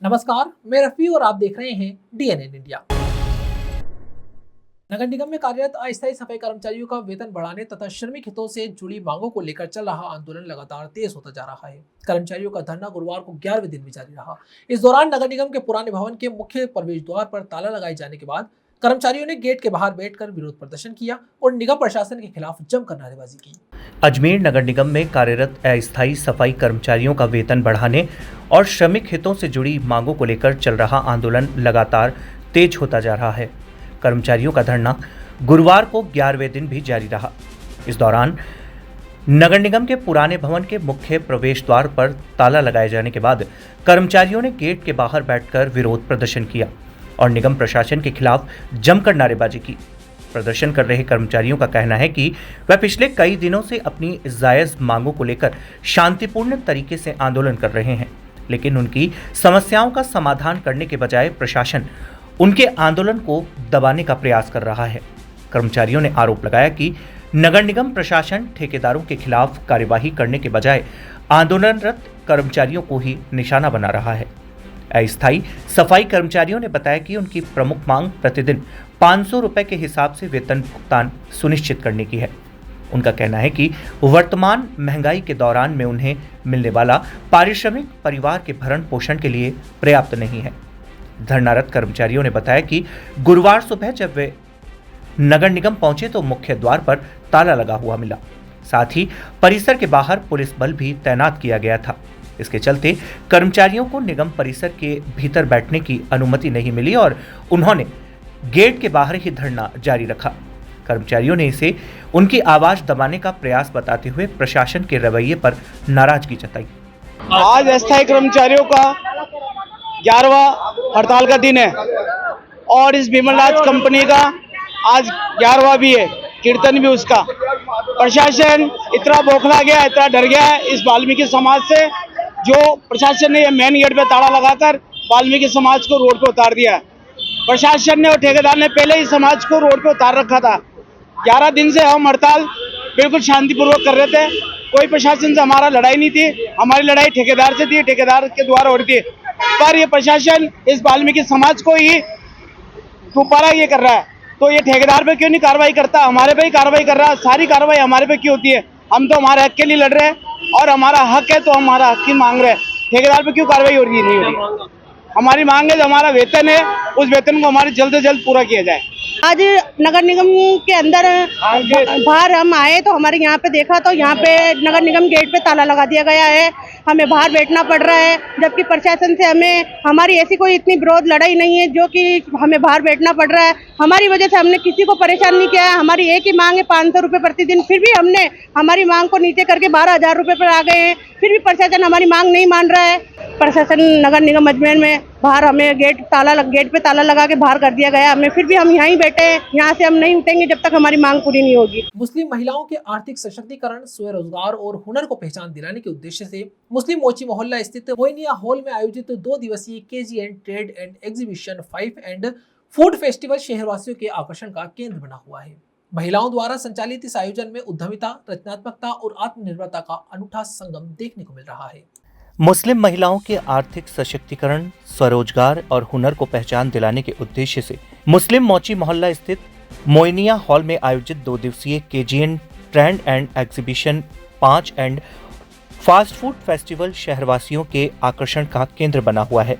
नमस्कार, मैं रफी और आप देख रहे हैं डीएनएन इंडिया। नगर निगम में कार्यरत अस्थायी सफाई कर्मचारियों का वेतन बढ़ाने तथा श्रमिक हितों से जुड़ी मांगों को लेकर चल रहा आंदोलन लगातार तेज होता जा रहा है। कर्मचारियों का धरना गुरुवार को 11वें दिन भी जारी रहा। इस दौरान नगर निगम के पुराने भवन के मुख्य प्रवेश द्वार पर ताला लगाए जाने के बाद कर्मचारियों ने गेट के बाहर बैठकर विरोध प्रदर्शन किया और निगम प्रशासन के खिलाफ जमकर नारेबाजी की। अजमेर नगर निगम में कार्यरत अस्थायी सफाई कर्मचारियों का वेतन बढ़ाने और श्रमिक हितों से जुड़ी मांगों को लेकर चल रहा आंदोलन लगातार तेज होता जा रहा है। कर्मचारियों का धरना गुरुवार को 11वें दिन भी जारी रहा। इस दौरान नगर निगम के पुराने भवन के मुख्य प्रवेश द्वार पर ताला लगाए जाने के बाद कर्मचारियों ने गेट के बाहर बैठकर विरोध प्रदर्शन किया और निगम प्रशासन के खिलाफ जमकर नारेबाजी की। प्रदर्शन कर रहे कर्मचारियों का कहना है कि वह पिछले कई दिनों से अपनी जायज मांगों को लेकर शांतिपूर्ण तरीके से आंदोलन कर रहे हैं, लेकिन उनकी समस्याओं का समाधान करने के बजाय प्रशासन उनके आंदोलन को दबाने का प्रयास कर रहा है। कर्मचारियों ने आरोप लगाया कि नगर निगम प्रशासन ठेकेदारों के खिलाफ कार्यवाही करने के बजाय आंदोलनरत कर्मचारियों को ही निशाना बना रहा है। अस्थायी सफाई कर्मचारियों ने बताया कि उनकी प्रमुख मांग प्रतिदिन 500 रुपए के हिसाब से वेतन भुगतान सुनिश्चित करने की है। उनका कहना है कि वर्तमान महंगाई के दौरान में उन्हें मिलने वाला पारिश्रमिक परिवार के भरण पोषण के लिए पर्याप्त नहीं है। धरनारत कर्मचारियों ने बताया कि गुरुवार सुबह जब वे नगर निगम पहुंचे तो मुख्य द्वार पर ताला लगा हुआ मिला। साथ ही परिसर के बाहर पुलिस बल भी तैनात किया गया था। इसके चलते कर्मचारियों को निगम परिसर के भीतर बैठने की अनुमति नहीं मिली और उन्होंने गेट के बाहर ही धरना जारी रखा। कर्मचारियों ने इसे उनकी आवाज दबाने का प्रयास बताते हुए प्रशासन के रवैये पर नाराजगी जताई। आज अस्थायी कर्मचारियों का 11वां हड़ताल का दिन है और इस विमल राज कंपनी का आज 11वां भी है, कीर्तन भी उसका। प्रशासन इतना बौखला गया, इतना डर गया है इस वाल्मीकि समाज से, जो प्रशासन ने मेन गेट पे ताला लगाकर वाल्मीकि समाज को रोड पे उतार दिया है। प्रशासन ने और ठेकेदार ने पहले ही समाज को रोड पे उतार रखा था। 11 दिन से हम हड़ताल बिल्कुल शांतिपूर्वक कर रहे थे, कोई प्रशासन से हमारा लड़ाई नहीं थी। हमारी लड़ाई ठेकेदार से थी, ठेकेदार के द्वारा हो रही थी, पर ये प्रशासन इस वाल्मीकि समाज को ही दोबारा ये कर रहा है। तो ये ठेकेदार पे क्यों नहीं कार्रवाई करता, हमारे पे ही कार्रवाई कर रहा है। सारी कार्रवाई हमारे पे क्यों होती है? हम तो हमारे हक के लिए लड़ रहे हैं और हमारा हक है तो हमारा हक ही मांग रहे हैं। ठेकेदार पे क्यों कार्रवाई हो रही नहीं हो रही? हमारी मांग है जो हमारा वेतन है उस वेतन को हमारे जल्द से जल्द पूरा किया जाए। आज नगर निगम के अंदर बाहर हम आए तो हमारे यहाँ पे देखा तो यहाँ पे नगर निगम गेट पे ताला लगा दिया गया है। हमें बाहर बैठना पड़ रहा है, जबकि प्रशासन से हमारी ऐसी कोई इतनी विरोध लड़ाई नहीं है जो कि हमें बाहर बैठना पड़ रहा है। हमारी वजह से हमने किसी को परेशान नहीं किया है। हमारी एक ही मांग है 500 रुपये प्रतिदिन, फिर भी हमने हमारी मांग को नीचे करके 12,000 रुपये पर आ गए हैं, फिर भी प्रशासन हमारी मांग नहीं मान रहा है। प्रशासन नगर निगम अजमेर में बाहर हमें गेट पे ताला लगा के बाहर कर दिया गया हमें, फिर भी हम यहीं बैठे हैं। यहाँ से हम नहीं उठेंगे जब तक हमारी मांग पूरी नहीं होगी। मुस्लिम महिलाओं के आर्थिक सशक्तिकरण, स्वरोजगार और हुनर को पहचान दिलाने के उद्देश्य से मुस्लिम मोची मोहल्ला स्थित मोइनिया हॉल में आयोजित 2 दिवसीय KGN trade and exhibition 5 and food festival शहरवासियों के आकर्षण का केंद्र बना हुआ है। महिलाओं द्वारा संचालित इस आयोजन में उद्यमिता, रचनात्मकता और आत्मनिर्भरता का अनूठा संगम देखने को मिल रहा है। मुस्लिम महिलाओं के आर्थिक सशक्तिकरण, स्वरोजगार और हुनर को पहचान दिलाने के उद्देश्य से मुस्लिम मोची मोहल्ला स्थित मोइनिया हॉल में आयोजित 2 दिवसीय KGN trend and exhibition 5 and fast food festival शहरवासियों के आकर्षण का केंद्र बना हुआ है।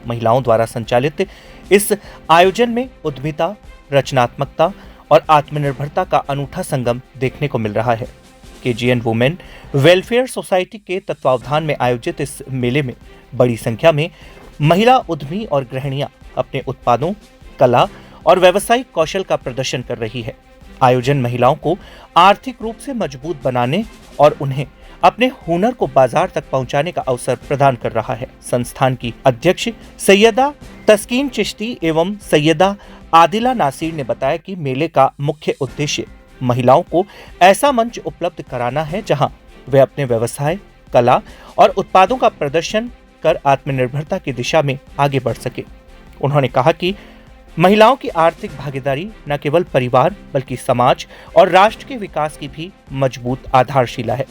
महिलाओं द्वारा संचालित इस आयोजन में उद्यमिता, रचनात्मकता और आत्मनिर्भरता का अनूठा संगम देखने को मिल रहा है। केजीएन वुमेन वेलफेयर सोसाइटी के तत्वावधान में आयोजित इस मेले में बड़ी संख्या में महिला उद्यमी और गृहिणियां अपने उत्पादों, कला और व्यावसायिक कौशल का प्रदर्शन कर रही है। आयोजन महिलाओं को आर्थिक रूप से मजबूत बनाने और उन्हें अपने हुनर को बाजार तक पहुंचाने का अवसर प्रदान कर रहा है। संस्थान की अध्यक्ष सैयदा तस्कीन चिश्ती एवं सैयदा आदिला नासिर ने बताया कि मेले का मुख्य उद्देश्य महिलाओं को ऐसा मंच उपलब्ध कराना है जहां वे अपने व्यवसाय, कला और उत्पादों का प्रदर्शन कर आत्मनिर्भरता की दिशा में आगे बढ़ सके। उन्होंने कहा कि महिलाओं की आर्थिक भागीदारी न केवल परिवार बल्कि समाज और राष्ट्र के विकास की भी मजबूत आधारशिला है।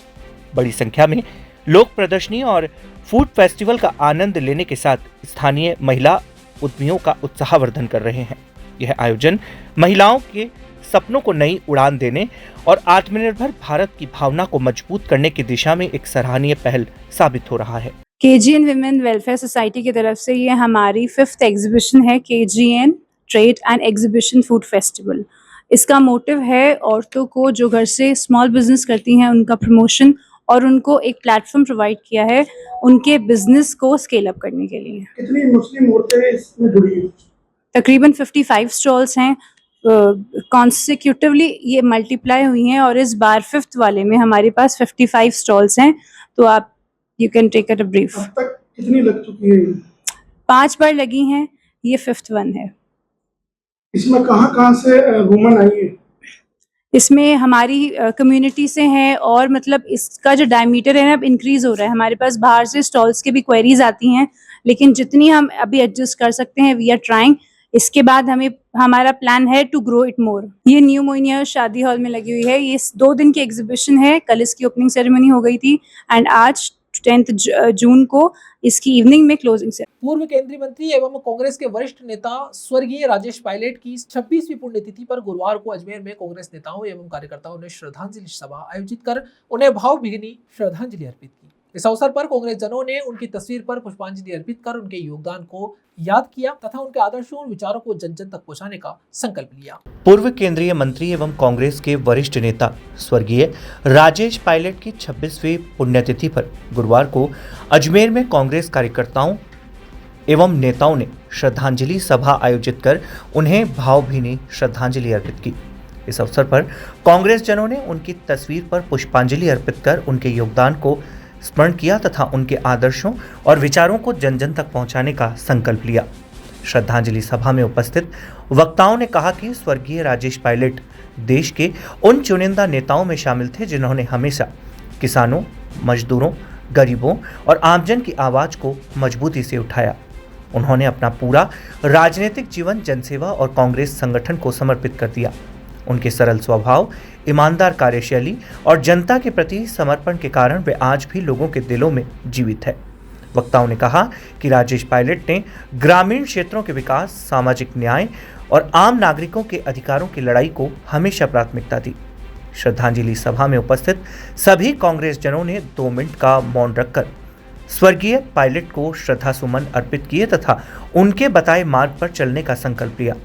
बड़ी संख्या में लोक प्रदर्शनी और फूड फेस्टिवल का आनंद लेने के साथ स्थानीय महिला उद्यमियों का उत्साहवर्धन कर रहे हैं। यह आयोजन महिलाओं के सपनों को नई उड़ान देने और आत्मनिर्भर भारत की भावना को मजबूत करने की दिशा में एक सराहनीय पहल साबित हो रहा है। KGN विमेन वेलफेयर सोसाइटी की तरफ से ये हमारी 5th एग्जीबिशन है, KGN trade and exhibition food festival. इसका मोटिव है औरतों को जो घर से स्मॉल बिजनेस करती हैं उनका प्रमोशन और उनको एक प्लेटफॉर्म प्रोवाइड किया है उनके बिजनेस को स्केल अप करने के लिए। कितनी मुस्लिम औरतें इसमें जुड़ी हैं? तकरीबन 55 स्टॉल्स हैं, कॉन्सिक्यूटिवली ये मल्टीप्लाई हुई हैं और इस बार 5th वाले में हमारे पास 55 स्टॉल्स हैं। तो आप you can take it a brief. अब तक कितनी लग चुकी है? 5 बार लगी हैं, ये 5th वन है। इसमें कहाँ से वुमन आई है? इसमें हमारी कम्युनिटी से हैं और मतलब इसका जो डायमीटर है ना अब इंक्रीज हो रहा है। हमारे पास बाहर से स्टॉल्स की भी क्वेरीज आती हैं, लेकिन जितनी हम अभी एडजस्ट कर सकते हैं वी आर ट्राइंग। इसके बाद हमारा प्लान है टू ग्रो इट मोर। ये न्यू मोइनिया शादी हॉल में लगी हुई है। ये 2 दिन की एग्जीबिशन है। कल इसकी ओपनिंग सेरेमनी हो गई थी एंड आज 10 जून को इसकी इवनिंग में क्लोजिंग से। पूर्व केंद्रीय मंत्री एवं कांग्रेस के वरिष्ठ नेता स्वर्गीय राजेश पायलट की 26वीं पुण्यतिथि पर गुरुवार को अजमेर में कांग्रेस नेताओं एवं कार्यकर्ताओं ने श्रद्धांजलि सभा आयोजित कर उन्हें भावभीनी श्रद्धांजलि अर्पित की। इस अवसर पर कांग्रेस जनों ने उनकी तस्वीर पर पुष्पांजलि अर्पित कर उनके योगदान को याद किया तथा उनके आदर्शों और विचारों को जन जन तक पहुंचाने का संकल्प लिया। पूर्व केंद्रीय मंत्री एवं कांग्रेस के वरिष्ठ नेता स्वर्गीय राजेश पायलट की 26वीं पुण्यतिथि पर गुरुवार को अजमेर में कांग्रेस कार्यकर्ताओं एवं नेताओं ने श्रद्धांजलि सभा आयोजित कर उन्हें भावभीनी श्रद्धांजलि अर्पित की। इस अवसर पर कांग्रेस जनों ने उनकी तस्वीर पर पुष्पांजलि अर्पित कर उनके योगदान को स्मरण किया तथा उनके आदर्शों और विचारों को जन जन तक पहुंचाने का संकल्प लिया। श्रद्धांजलि सभा में उपस्थित वक्ताओं ने कहा कि स्वर्गीय राजेश पायलट देश के उन चुनिंदा नेताओं में शामिल थे जिन्होंने हमेशा किसानों, मजदूरों, गरीबों और आमजन की आवाज़ को मजबूती से उठाया। उन्होंने अपना पूरा राजनीतिक जीवन जनसेवा और कांग्रेस संगठन को समर्पित कर दिया। उनके सरल स्वभाव, ईमानदार कार्यशैली और जनता के प्रति समर्पण के कारण वे आज भी लोगों के दिलों में जीवित है। वक्ताओं ने कहा कि राजेश पायलट ने ग्रामीण क्षेत्रों के विकास, सामाजिक न्याय और आम नागरिकों के अधिकारों की लड़ाई को हमेशा प्राथमिकता दी। श्रद्धांजलि सभा में उपस्थित सभी कांग्रेस जनों ने 2 मिनट का मौन रखकर स्वर्गीय पायलट को श्रद्धासुमन अर्पित किए तथा उनके बताए मार्ग पर चलने का संकल्प लिया।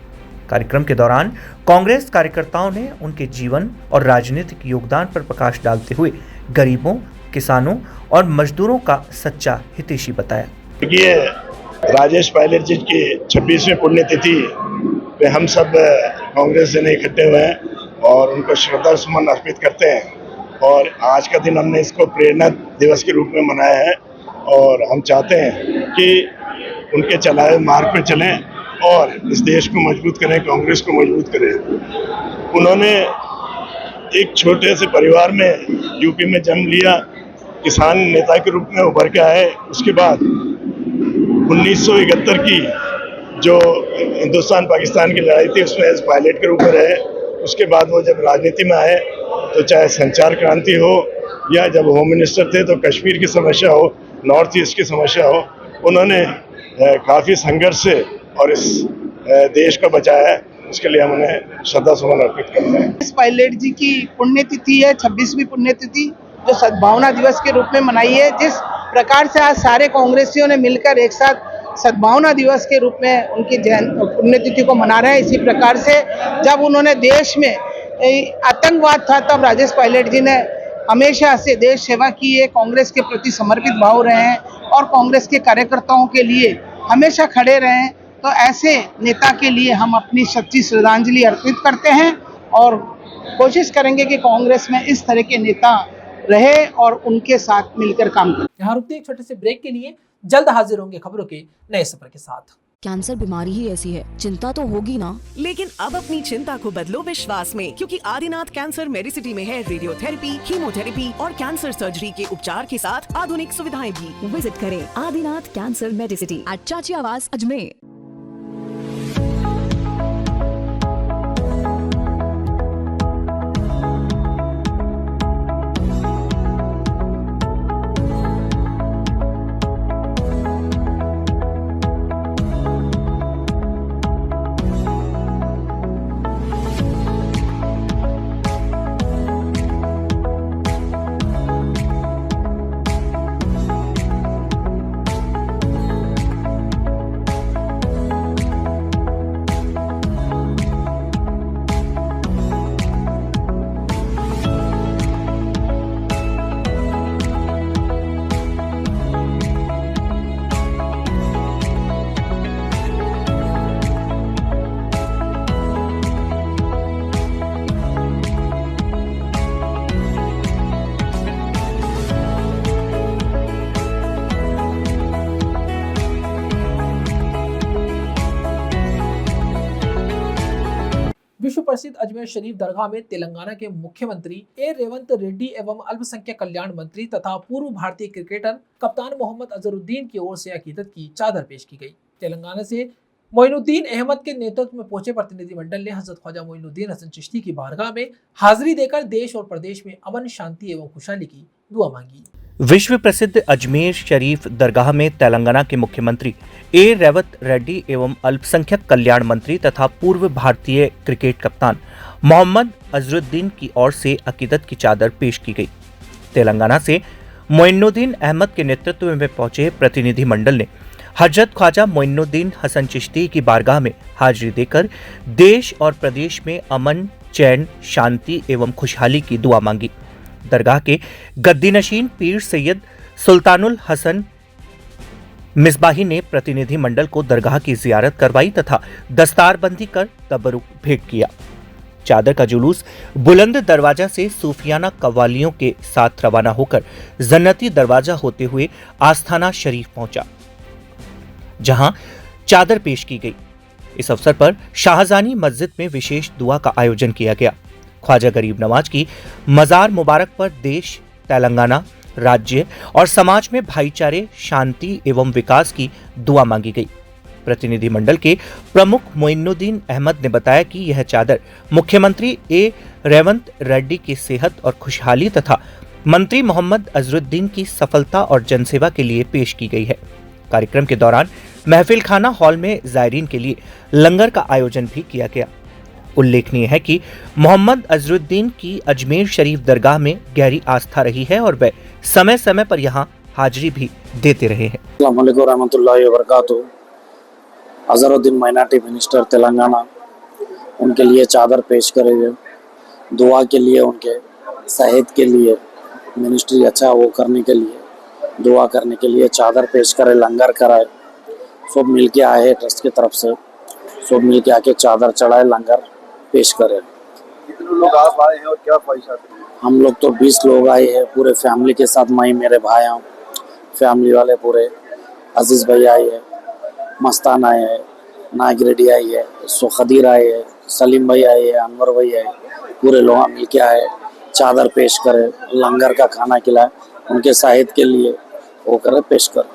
कार्यक्रम के दौरान कांग्रेस कार्यकर्ताओं ने उनके जीवन और राजनीतिक योगदान पर प्रकाश डालते हुए गरीबों, किसानों और मजदूरों का सच्चा हितैषी बताया। ये राजेश पायलट जी की 26वीं पुण्यतिथि पे हम सब कांग्रेस जन इकट्ठे हुए हैं और उनको श्रद्धा सुमन अर्पित करते हैं। और आज का दिन हमने इसको प्रेरणा दिवस के रूप में मनाया है और हम चाहते हैं कि उनके चलाए मार्ग पर चलें और इस देश को मजबूत करें, कांग्रेस को मजबूत करें। उन्होंने एक छोटे से परिवार में यूपी में जन्म लिया, किसान नेता के रूप में उभर के आए। उसके बाद 1971 की जो हिंदुस्तान पाकिस्तान की लड़ाई थी उसमें एज पायलट के रूप में रहे। उसके बाद वो जब राजनीति में आए तो चाहे संचार क्रांति हो या जब होम मिनिस्टर थे तो कश्मीर की समस्या हो, नॉर्थ ईस्ट की समस्या हो, उन्होंने काफ़ी संघर्ष से और इस देश को बचाया है। इसके लिए हम उन्हें श्रद्धा सुमन अर्पित करते हैं। इस पायलट जी की पुण्यतिथि है, 26वीं पुण्यतिथि जो सद्भावना दिवस के रूप में मनाई है। जिस प्रकार से आज सारे कांग्रेसियों ने मिलकर एक साथ सद्भावना दिवस के रूप में उनकी पुण्यतिथि को मना रहे हैं, इसी प्रकार से जब उन्होंने देश में आतंकवाद था तब राजेश पायलट जी ने हमेशा से देश सेवा की है, कांग्रेस के प्रति समर्पित भाव रहे हैं और कांग्रेस के कार्यकर्ताओं के लिए हमेशा खड़े रहे हैं। तो ऐसे नेता के लिए हम अपनी सच्ची श्रद्धांजलि अर्पित करते हैं और कोशिश करेंगे कि कांग्रेस में इस तरह के नेता रहे और उनके साथ मिलकर काम करें। यहाँ रुकते एक छोटे से ब्रेक के लिए, जल्द हाजिर होंगे खबरों के नए सफर के साथ। कैंसर बीमारी ही ऐसी है, चिंता तो होगी ना। लेकिन अब अपनी चिंता को बदलो विश्वास में, क्योंकि आदिनाथ कैंसर मेडिसिटी में है रेडियोथेरेपी, कीमोथेरेपी और कैंसर सर्जरी के उपचार के साथ आधुनिक सुविधाएं भी। विजिट करें आदिनाथ कैंसर मेडिसिटी एट चाची आवास अजमेर। विश्व प्रसिद्ध अजमेर शरीफ दरगाह में तेलंगाना के मुख्यमंत्री ए रेवंत रेड्डी एवं अल्पसंख्यक कल्याण मंत्री तथा पूर्व भारतीय क्रिकेटर कप्तान मोहम्मद अजहरुद्दीन की ओर से अकीदत की चादर पेश की गई। तेलंगाना से मोइनुद्दीन अहमद के नेतृत्व में पहुंचे प्रतिनिधिमंडल ने हजरत ख्वाजा मोइनुद्दीन हसन चिश्ती की बारगाह में हाजिरी देकर देश और प्रदेश में अमन, शांति एवं खुशहाली की दुआ मांगी। विश्व प्रसिद्ध अजमेर शरीफ दरगाह में तेलंगाना के मुख्यमंत्री ए रेवंत रेड्डी एवं अल्पसंख्यक कल्याण मंत्री तथा पूर्व भारतीय क्रिकेट कप्तान मोहम्मद अजहरुद्दीन की ओर से अकीदत की चादर पेश की गई। तेलंगाना से मोइनुद्दीन अहमद के नेतृत्व में पहुंचे प्रतिनिधिमंडल ने हजरत ख्वाजा मोइनुद्दीन हसन चिश्ती की बारगाह में हाजिरी देकर देश और प्रदेश में अमन, चैन, शांति एवं खुशहाली की दुआ मांगी। दरगाह के गद्दीनशीन पीर सैयद सुल्तानुल हसन मिसबाही ने प्रतिनिधिमंडल को दरगाह की जियारत करवाई तथा दस्तारबंदी कर तबरुक भेंट किया। चादर का जुलूस बुलंद दरवाजा से सूफियाना कव्वालियों के साथ रवाना होकर जन्नती दरवाजा होते हुए आस्थाना शरीफ पहुंचा, जहां चादर पेश की गई। इस अवसर पर शाहजानी मस्जिद में विशेष दुआ का आयोजन किया गया। ख्वाजा गरीब नवाज की मजार मुबारक पर देश, तेलंगाना राज्य और समाज में भाईचारे, शांति एवं विकास की दुआ मांगी गई। प्रतिनिधिमंडल के प्रमुख मोइनुद्दीन अहमद ने बताया कि यह चादर मुख्यमंत्री ए रेवंत रेड्डी की सेहत और खुशहाली तथा मंत्री मोहम्मद अजहरुद्दीन की सफलता और जनसेवा के लिए पेश की गई है। कार्यक्रम के दौरान महफिल खाना हॉल में जायरीन के लिए लंगर का आयोजन भी किया गया। उल्लेखनीय है कि मोहम्मद अजहरुद्दीन की अजमेर शरीफ दरगाह में गहरी आस्था रही है और वे समय समय पर यहाँ हाजिरी भी देते रहे हैं। अस्सलाम वालेकुम रहमतुल्लाहि व बरकातुहू। अजहरुद्दीन माइनॉरिटी मिनिस्टर तेलंगाना, उनके लिए चादर पेश करेंगे। दुआ के लिए, उनके सेहत के लिए, मिनिस्ट्री अच्छा वो करने के लिए, दुआ करने के लिए चादर पेश करे, लंगर कराए। सब मिल के आए हैं ट्रस्ट की तरफ से, सब मिल के आके चादर चढ़ाए, लंगर पेश करे। कितने लोग आप आए हैं और क्या ख्वाहिशात हैं? हम लोग तो 20 लोग आए हैं पूरे फैमिली के साथ। मैं, मेरे भाई हैं, फैमिली वाले पूरे, अजीज भाई आए हैं, मस्तान आए हैं, नाग रेड्डी आई है, खदीर आए है, सलीम भाई आए हैं, अनवर भाई आए, पूरे लोग मिल के आए, चादर पेश करे, लंगर का खाना खिलाए, उनके सेहत के लिए वो करे, पेश करे।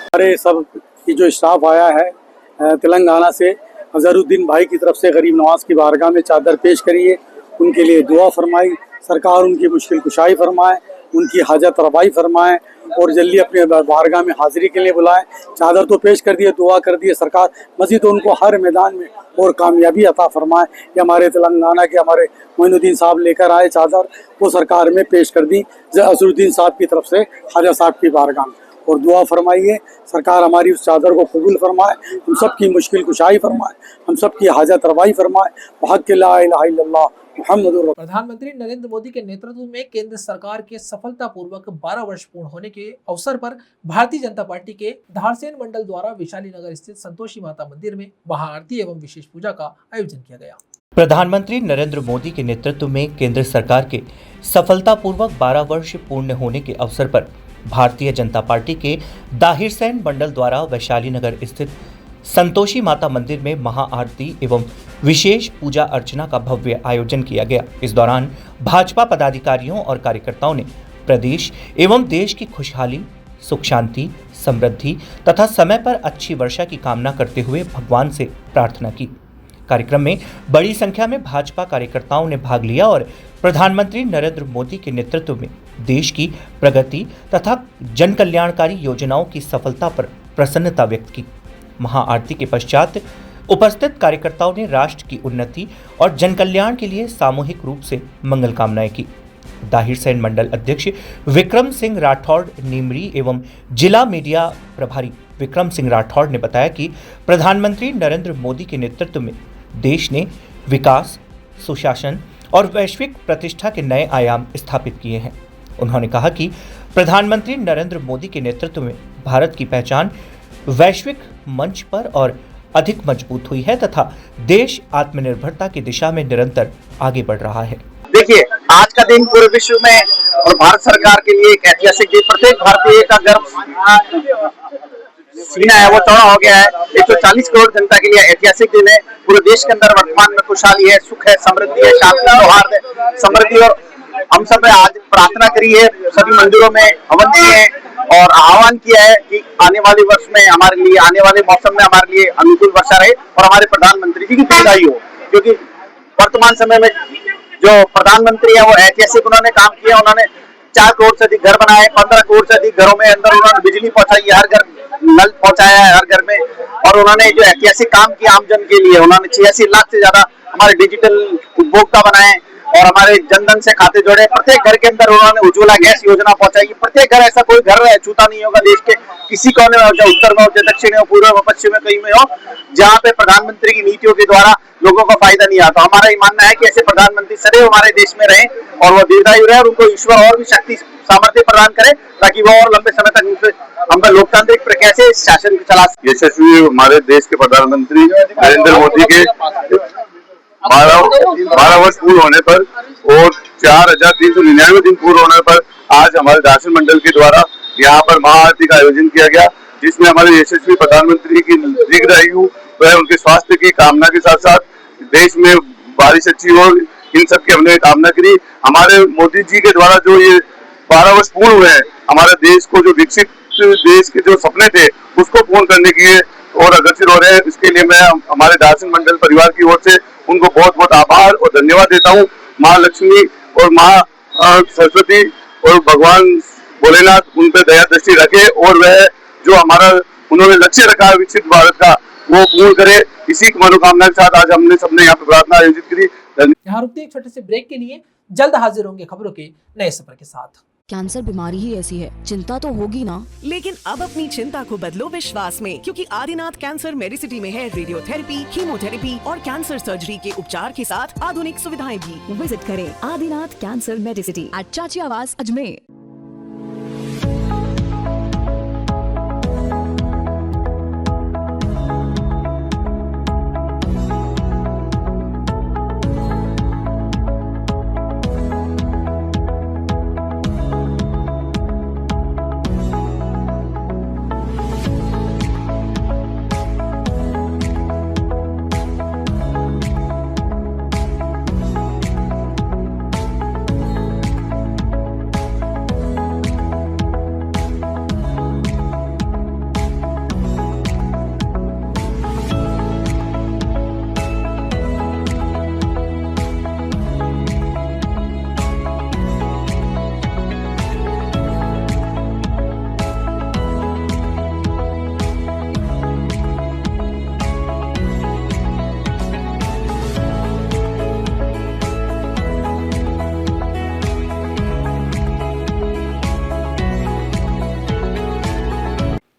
हमारे सब की जो स्टाफ आया है तेलंगाना से, अजहरुद्दीन भाई की तरफ से गरीब नवाज की बारगाह में चादर पेश करिए, उनके लिए दुआ फरमाई, सरकार उनकी मुश्किल कुशाई फरमाए, उनकी हाजत रवाई फरमाए और जल्दी अपने बारगाह में हाजिरी के लिए बुलाएं। चादर तो पेश कर दिए, दुआ कर दिए, सरकार मज़ीद उनको हर मैदान में और कामयाबी अता फरमाए। ये हमारे तेलंगाना के हमारे मोइनुद्दीन साहब लेकर आए चादर, वो सरकार में पेश कर दी अजहरुद्दीन साहब की तरफ से ख्वाजा साहब की बारगाह में, और दुआ फरमाइए सरकार हमारी उस चादर को कबूल फरमाए, हम सब की मुश्किल कुशाई फरमाए, हम सब की हाजत रवाई फरमाए। वहक़ ला इलाहा इल्लल्लाह मुहम्मदुर। प्रधानमंत्री नरेंद्र मोदी के नेतृत्व में केंद्र सरकार के सफलतापूर्वक 12 वर्ष पूर्ण होने के अवसर पर भारतीय जनता पार्टी के धारसेन मंडल द्वारा वैशाली नगर स्थित संतोषी माता मंदिर में महाआरती एवं विशेष पूजा का आयोजन किया गया। प्रधानमंत्री नरेंद्र मोदी के नेतृत्व में केंद्र सरकार के सफलतापूर्वक 12 वर्ष पूर्ण होने के अवसर पर भारतीय जनता पार्टी के दाहिरसैन मंडल द्वारा वैशाली नगर स्थित संतोषी माता मंदिर में महाआरती एवं विशेष पूजा अर्चना का भव्य आयोजन किया गया। इस दौरान भाजपा पदाधिकारियों और कार्यकर्ताओं ने प्रदेश एवं देश की खुशहाली, सुख शांति, समृद्धि तथा समय पर अच्छी वर्षा की कामना करते हुए भगवान से प्रार्थना की। कार्यक्रम में बड़ी संख्या में भाजपा कार्यकर्ताओं ने भाग लिया और प्रधानमंत्री नरेंद्र मोदी के नेतृत्व में देश की प्रगति तथा जन कल्याणकारी योजनाओं की सफलता पर प्रसन्नता व्यक्त की। महाआरती के पश्चात उपस्थित कार्यकर्ताओं ने राष्ट्र की उन्नति और जन कल्याण के लिए सामूहिक रूप से मंगल कामनाएं की। दाहिरसैन मंडल अध्यक्ष विक्रम सिंह राठौड़ नीमरी एवं जिला मीडिया प्रभारी विक्रम सिंह राठौड़ ने बताया कि प्रधानमंत्री नरेंद्र मोदी के नेतृत्व में देश ने विकास, सुशासन और वैश्विक प्रतिष्ठा के नए आयाम स्थापित किए हैं। उन्होंने कहा कि प्रधानमंत्री नरेंद्र मोदी के नेतृत्व में भारत की पहचान वैश्विक मंच पर और अधिक मजबूत हुई है तथा देश आत्मनिर्भरता की दिशा में निरंतर आगे बढ़ रहा है। देखिए, आज का दिन पूरे विश्व में और भारत सरकार के लिए एक ऐतिहासिक दिन, प्रत्येक भारतीय का गर्व सीना है वो चौड़ा हो गया है। 140 करोड़ जनता के लिए ऐतिहासिक दिन है। पूरे देश के अंदर वर्तमान में खुशहाली है, सुख है, समृद्धि है, शांति, सौहार्द है, समृद्धि। और हम सब ने आज प्रार्थना करी है, सभी मंदिरों में हवन किए हैं और आह्वान किया है कि आने वाले वर्ष में हमारे लिए, आने वाले मौसम में हमारे लिए अनुकूल वर्षा रहे और हमारे प्रधानमंत्री जी की दीर्घायु हो। क्योंकि वर्तमान समय में जो प्रधानमंत्री है वो ऐतिहासिक उन्होंने काम किया। उन्होंने 4 करोड़ से अधिक घर बनाए, 15 करोड़ से अधिक घरों में अंदर उन्होंने बिजली पहुंचाई है, हर घर नल पहुंचाया है हर घर में। और उन्होंने जो ऐतिहासिक काम किया आमजन के लिए, उन्होंने 86 लाख से ज्यादा हमारे डिजिटल उपभोक्ता बनाए और हमारे जनधन से खाते जोड़े। प्रत्येक घर के अंदर उन्होंने उज्ज्वला गैस योजना पहुंचाई। प्रत्येक घर, ऐसा कोई घर छूटा नहीं होगा देश के किसी कोने में हो, चाहे उत्तर में हो, चाहे दक्षिण में हो, पूर्व में, पश्चिम में, कहीं में हो, जहाँ पे प्रधानमंत्री की नीतियों के द्वारा लोगों को फायदा नहीं आता। हमारा ये मानना है कि ऐसे प्रधानमंत्री सदैव हमारे देश में रहे और वो दीर्घायु रहे और उनको ईश्वर और भी शक्ति सामर्थ्य प्रदान करे ताकि वो और लंबे समय तक हम लोकतांत्रिक प्रक्रिया से शासन चला सके। यशस्वी हमारे देश के प्रधानमंत्री नरेंद्र मोदी के 12 वर्ष पूर्ण होने पर और 4399 दिन पूर्ण होने पर आज हमारे दर्शन मंडल के द्वारा यहाँ पर महाआरती का आयोजन किया गया, जिसमें हमारे यशस्वी प्रधानमंत्री की दीर्घायु व उनके स्वास्थ्य की कामना के साथ साथ देश में बारिश अच्छी हो, इन सब की हमने कामना करी। हमारे मोदी जी के द्वारा जो ये 12 वर्ष पूर्ण हुए हैं, हमारे देश को जो विकसित देश के जो सपने थे उसको पूर्ण करने के लिए और अग्रसर हो रहे हैं। इसके लिए मैं हमारे दर्शन मंडल परिवार की ओर से उनको बहुत बहुत आभार और धन्यवाद देता हूँ। माँ लक्ष्मी और माँ सरस्वती और भगवान भोलेनाथ उन पर दया दृष्टि रखे और वह जो हमारा उन्होंने लक्ष्य रखा है विकसित भारत का वो पूर्ण करे। इसी मनोकामना के साथ आज हमने सबने यहाँ पे प्रार्थना आयोजित करी। यहाँ रुकते एक छोटे से ब्रेक के लिए, जल्द हाजिर होंगे खबरों के नए सफर के साथ। कैंसर बीमारी ही ऐसी है, चिंता तो होगी ना। लेकिन अब अपनी चिंता को बदलो विश्वास में, क्योंकि आदिनाथ कैंसर मेडिसिटी में है रेडियोथेरेपी, कीमोथेरेपी और कैंसर सर्जरी के उपचार के साथ आधुनिक सुविधाएं भी। विजिट करें आदिनाथ कैंसर मेडिसिटी एट चाची आवास अजमेर।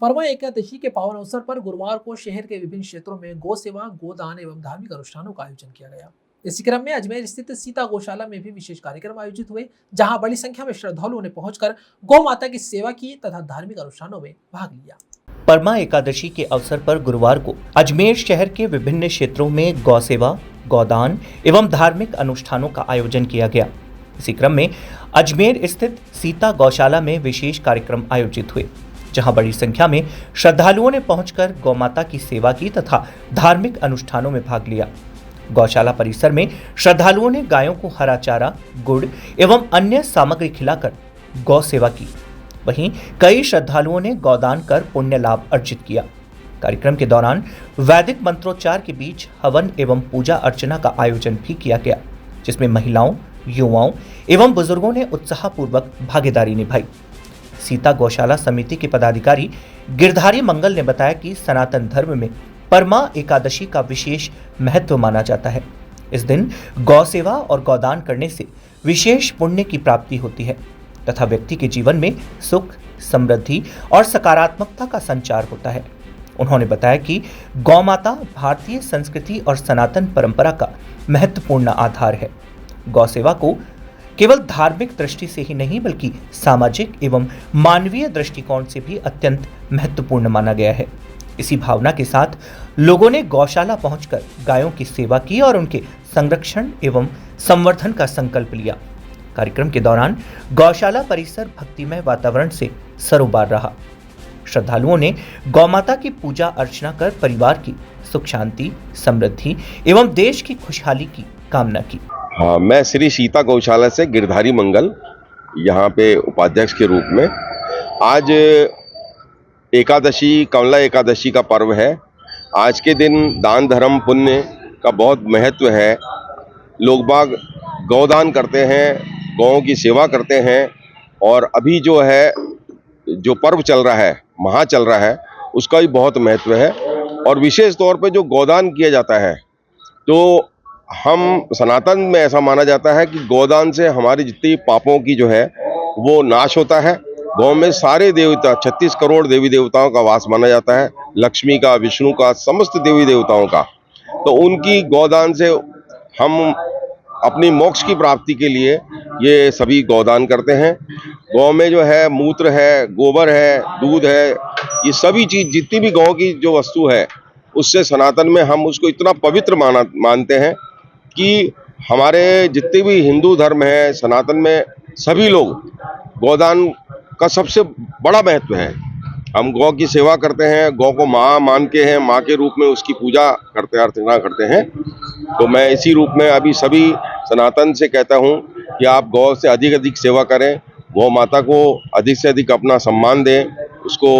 परमा एकादशी के पावन अवसर पर गुरुवार को शहर के विभिन्न क्षेत्रों में गौ सेवा, गोदान एवं धार्मिक अनुष्ठानों का आयोजन किया गया। इसी क्रम में अजमेर स्थित सीता गौशाला में भी विशेष कार्यक्रम आयोजित हुए, जहां बड़ी संख्या में श्रद्धालुओं ने पहुंचकर गौ माता की सेवा की तथा धार्मिक अनुष्ठानों में भाग लिया। परमा एकादशी के अवसर पर गुरुवार को अजमेर शहर के विभिन्न क्षेत्रों में गौ सेवा, गोदान एवं धार्मिक अनुष्ठानों का आयोजन किया गया। इसी क्रम में अजमेर स्थित सीता गौशाला में विशेष कार्यक्रम आयोजित हुए, जहां बड़ी संख्या में श्रद्धालुओं ने पहुंचकर गौ माता की सेवा की तथा धार्मिक अनुष्ठानों में भाग लिया। गौशाला परिसर में श्रद्धालुओं ने गायों को हरा चारा, गुड़ एवं अन्य सामग्री खिलाकर गौ सेवा की। वहीं कई श्रद्धालुओं ने गौदान कर पुण्य लाभ अर्जित किया। कार्यक्रम के दौरान वैदिक मंत्रोच्चार के बीच हवन एवं पूजा अर्चना का आयोजन भी किया गया, जिसमें महिलाओं, युवाओं एवं बुजुर्गों ने उत्साहपूर्वक भागीदारी निभाई। सीता गौशाला समिति के पदाधिकारी गिरधारी मंगल ने बताया कि सनातन धर्म में परमा एकादशी का विशेष महत्व माना जाता है। इस दिन गौ सेवा और गौदान करने से विशेष पुण्य की प्राप्ति होती है तथा व्यक्ति के जीवन में सुख, समृद्धि और सकारात्मकता का संचार होता है। उन्होंने बताया कि गौ माता भारतीय संस्कृति और सनातन परंपरा का महत्वपूर्ण आधार है। गौ सेवा को केवल धार्मिक दृष्टि से ही नहीं बल्कि सामाजिक एवं मानवीय दृष्टिकोण से भी अत्यंत महत्वपूर्ण माना गया है। इसी भावना के साथ लोगों ने गौशाला पहुंचकर गायों की सेवा की और उनके संरक्षण एवं संवर्धन का संकल्प लिया। कार्यक्रम के दौरान गौशाला परिसर भक्तिमय वातावरण से सरोबार रहा। श्रद्धालुओं ने गौमाता की पूजा अर्चना कर परिवार की सुख शांति, समृद्धि एवं देश की खुशहाली की कामना की। हाँ, मैं श्री सीता गौशाला से गिरधारी मंगल यहाँ पे उपाध्यक्ष के रूप में आज एकादशी, कमला एकादशी का पर्व है। आज के दिन दान धर्म पुण्य का बहुत महत्व है। लोग बाग गौदान करते हैं, गौओं की सेवा करते हैं और अभी जो पर्व चल रहा है, महा चल रहा है, उसका भी बहुत महत्व है। और विशेष तौर पे जो गौदान किया जाता है, तो हम सनातन में ऐसा माना जाता है कि गौदान से हमारी जितनी पापों की जो है वो नाश होता है। गौ में सारे देवता 36 करोड़ देवी देवताओं का वास माना जाता है, लक्ष्मी का, विष्णु का, समस्त देवी देवताओं का। तो उनकी गौदान से हम अपनी मोक्ष की प्राप्ति के लिए ये सभी गौदान करते हैं। गौ में जो है मूत्र है, गोबर है, दूध है, ये सभी चीज़ जितनी भी गौ की जो वस्तु है उससे सनातन में हम उसको इतना पवित्र मानते हैं कि हमारे जितने भी हिंदू धर्म है, सनातन में सभी लोग गौदान का सबसे बड़ा महत्व है। हम गौ की सेवा करते हैं, गौ को माँ मान के हैं, माँ के रूप में उसकी पूजा करते अर्चना करते हैं। तो मैं इसी रूप में अभी सभी सनातन से कहता हूँ कि आप गौ से अधिक सेवा करें, गौ माता को अधिक से अधिक अपना सम्मान दें, उसको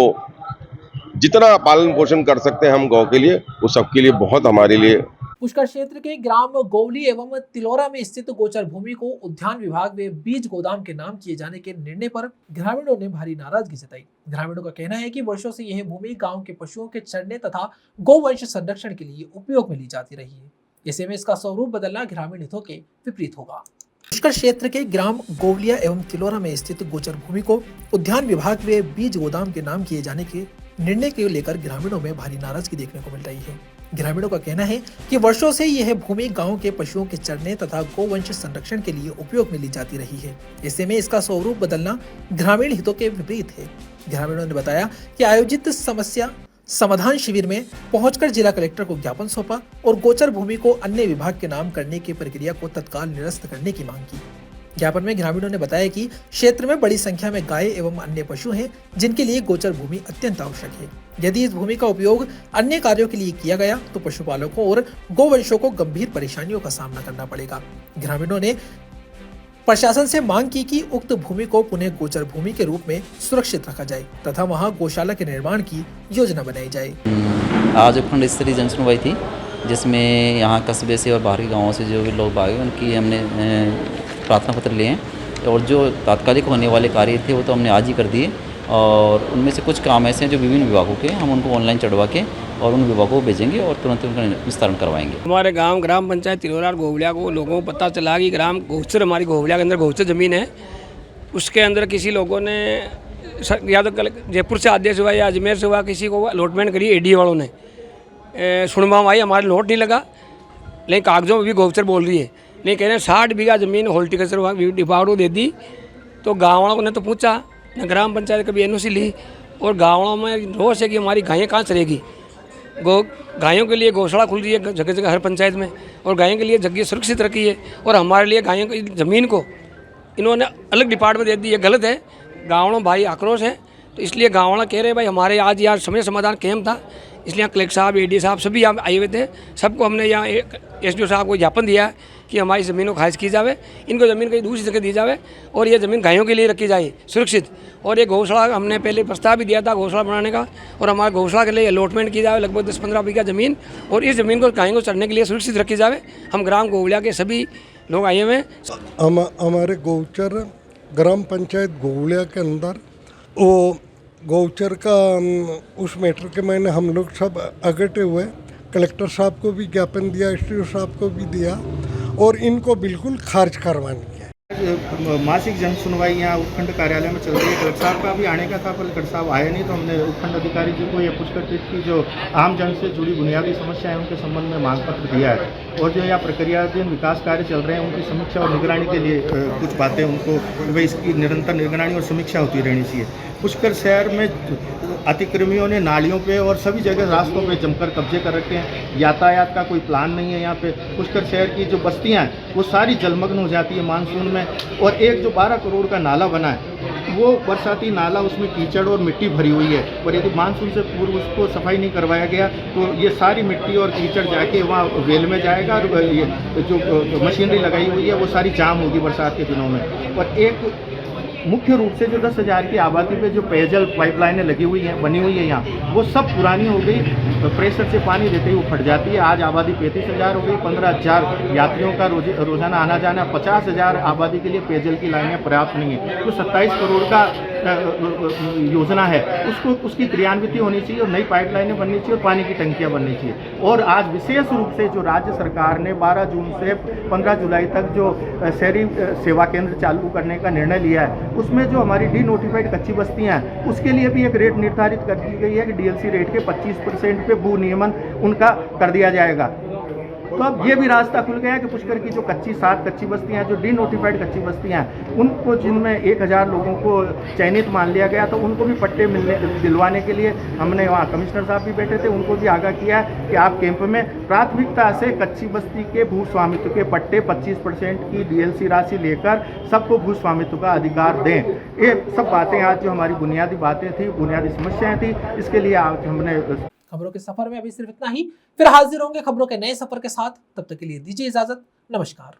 जितना पालन पोषण कर सकते हैं हम गौ के लिए, वो सबके लिए बहुत हमारे लिए। पुष्कर क्षेत्र के ग्राम गोवली एवं तिलोरा में स्थित गोचर भूमि को उद्यान विभाग में बीज गोदाम के नाम किए जाने के निर्णय पर ग्रामीणों ने भारी नाराजगी जताई। ग्रामीणों का कहना है कि वर्षों से यह भूमि गांव के पशुओं के चरने तथा गौवंश संरक्षण के लिए उपयोग में ली जाती रही है। ऐसे में इसका स्वरूप बदलना ग्रामीण हितों के विपरीत होगा। पुष्कर क्षेत्र के ग्राम गोवलिया एवं तिलोरा में स्थित गोचर भूमि को उद्यान विभाग में बीज गोदाम के नाम किए जाने के निर्णय को लेकर ग्रामीणों में भारी नाराजगी देखने को मिल रही है। ग्रामीणों का कहना है कि वर्षों से यह भूमि गांव के पशुओं के चरने तथा गौवंश संरक्षण के लिए उपयोग में ली जाती रही है। ऐसे में इसका स्वरूप बदलना ग्रामीण हितों के विपरीत है। ग्रामीणों ने बताया कि आयोजित समस्या समाधान शिविर में पहुंचकर जिला कलेक्टर को ज्ञापन सौंपा और गोचर भूमि को अन्य विभाग के नाम करने की प्रक्रिया को तत्काल निरस्त करने की मांग की। ज्ञापन में ग्रामीणों ने बताया कि क्षेत्र में बड़ी संख्या में गाय एवं अन्य पशु हैं, जिनके लिए गोचर भूमि अत्यंत आवश्यक है। यदि इस भूमि का उपयोग अन्य कार्यों के लिए किया गया तो पशुपालकों और गौवंशों को गंभीर परेशानियों का सामना करना पड़ेगा। ग्रामीणों ने प्रशासन से मांग की कि उक्त भूमि को पुनः गोचर भूमि के रूप में सुरक्षित रखा जाए तथा वहां गौशाला के निर्माण की योजना बनाई जाए। आज उपखंड स्तरीय जन सुनवाई थी, जिसमें यहाँ कस्बे से और बाहरी गाँवों से जो भी लोग आए उनकी हमने प्रार्थना पत्र लिए हैं और जो तात्कालिक होने वाले कार्य थे वो तो हमने आज ही कर दिए और उनमें से कुछ काम ऐसे हैं जो विभिन्न विभागों के हम उनको ऑनलाइन चढ़वा के और उन विभागों को भेजेंगे और तुरंत उनका विस्तारण करवाएंगे। हमारे गांव ग्राम पंचायत तिलोरा और गोवलिया को लोगों को पता चला कि ग्राम गौचर, हमारी गोवलिया के अंदर गौचर ज़मीन है, उसके अंदर किसी लोगों ने या तो जयपुर से आदेश हुआ या अजमेर से हुआ, किसी को अलॉटमेंट करी एडी वालों ने। सुनवाई आई, हमारे नोट नहीं लगा, लेकिन कागजों में भी गौचर बोल रही है। नहीं कह रहे हैं 60 बीघा ज़मीन हॉर्टिकल्चर विभाग को दे दी। तो गाँव वालों ने तो पूछा न, ग्राम पंचायत कभी एनओसी ली और गाँव वालों में रोष है कि हमारी गायें कहाँ चलेगी। गायों के लिए गौशाला खुल रही है जगह जगह हर पंचायत में और गायों के लिए जगह सुरक्षित रखी है और हमारे लिए गायों की ज़मीन को इन्होंने अलग डिपार्टमेंट दे दी है, गलत है। गाँव वालों भाई आक्रोश है, तो इसलिए गाँव वाला कह रहे भाई हमारे आज यहाँ समय समाधान कैंप था, इसलिए कलेक्टर साहब, एडी साहब सभी यहाँ आए हुए थे। सबको हमने यहाँ एसडीओ साहब को ज्ञापन दिया कि हमारी ज़मीन को खारिज की जावे, इनको ज़मीन कहीं दूसरी जगह दी जावे और ये ज़मीन गायों के लिए रखी जाए सुरक्षित। और ये गौशाला हमने पहले प्रस्ताव भी दिया था गौशाला बनाने का और हमारे गौशाला के लिए अलॉटमेंट की जाए लगभग 10-15 बीघा ज़मीन और इस ज़मीन को गायों को चढ़ने के लिए सुरक्षित रखी जावे। हम ग्राम गोवलिया के सभी लोग आए हुए हैं। हमारे गौचर ग्राम पंचायत गोवलिया के अंदर वो गौचर का उस मैटर के मैंने हम लोग सब अगटे हुए, कलेक्टर साहब को भी ज्ञापन दिया, एसडीओ साहब को भी दिया और इनको बिल्कुल खारिज करवानी है। मासिक जन सुनवाई यहाँ उपखंड कार्यालय में चल रही है। कलेक्टर साहब का भी आने का था पर कलेक्टर साहब आए नहीं, तो हमने उपखंड अधिकारी जी को ये पुष्कर क्षेत्र की जो आम जन से जुड़ी बुनियादी समस्या है उनके संबंध में मांग पत्र दिया है और जो यहाँ प्रक्रियाधीन विकास कार्य चल रहे हैं उनकी समीक्षा और निगरानी के लिए कुछ बातें उनको भाई इसकी निरंतर निगरानी और समीक्षा होती रहनी चाहिए। पुष्कर शहर में अतिक्रमियों ने नालियों पे और सभी जगह रास्तों पे जमकर कब्जे कर रखे हैं। यातायात का कोई प्लान नहीं है यहाँ पे। पुष्कर शहर की जो बस्तियाँ हैं वो सारी जलमग्न हो जाती है मानसून में और एक जो 12 करोड़ का नाला बना है वो बरसाती नाला उसमें कीचड़ और मिट्टी भरी हुई है, और यदि मानसून से पूर्व उसको सफाई नहीं करवाया गया तो ये सारी मिट्टी और कीचड़ जाके वहाँ वेल में जाएगा, और ये जो मशीनरी लगाई हुई है वो सारी जाम होगी बरसात के दिनों में। और एक मुख्य रूप से जो 10,000 की आबादी पे जो पेयजल पाइपलाइनें लगी हुई हैं, बनी हुई है यहाँ, वो सब पुरानी हो गई, प्रेशर से पानी देते ही वो फट जाती है। आज आबादी 35,000 हो गई, 15,000 यात्रियों का रोजाना आना जाना, 50,000 आबादी के लिए पेयजल की लाइनें पर्याप्त नहीं है। तो 27 करोड़ का योजना है, उसकी क्रियान्विति होनी चाहिए, और नई पाइपलाइनें बननी चाहिए, और पानी की टंकियाँ बननी चाहिए। और आज विशेष रूप से जो राज्य सरकार ने 12 जून से 15 जुलाई तक जो शहरी सेवा केंद्र चालू करने का निर्णय लिया है, उसमें जो हमारी डी नोटिफाइड कच्ची बस्तियां हैं उसके लिए भी एक रेट निर्धारित कर दी गई है कि डीएलसी रेट के 25% पे भू नियमन उनका कर दिया जाएगा। तो अब ये भी रास्ता खुल गया है कि पुष्कर की जो 7 कच्ची बस्तियां हैं, जो डी नोटिफाइड कच्ची बस्तियां हैं, उनको जिनमें 1,000 लोगों को चयनित मान लिया गया, तो उनको भी पट्टे दिलवाने के लिए हमने वहाँ कमिश्नर साहब भी बैठे थे, उनको भी आगाह किया कि आप कैंप में प्राथमिकता से कच्ची बस्ती के भू स्वामित्व के पट्टे 25% की डीएलसी राशि लेकर सबको भू स्वामित्व का अधिकार दें। ये सब बातें आज जो हमारी बुनियादी बातें थी, बुनियादी समस्याएं थी, इसके लिए आज हमने खबरों के सफर में अभी सिर्फ इतना ही। फिर हाजिर होंगे खबरों के नए सफर के साथ। तब तक के लिए दीजिए इजाजत। नमस्कार।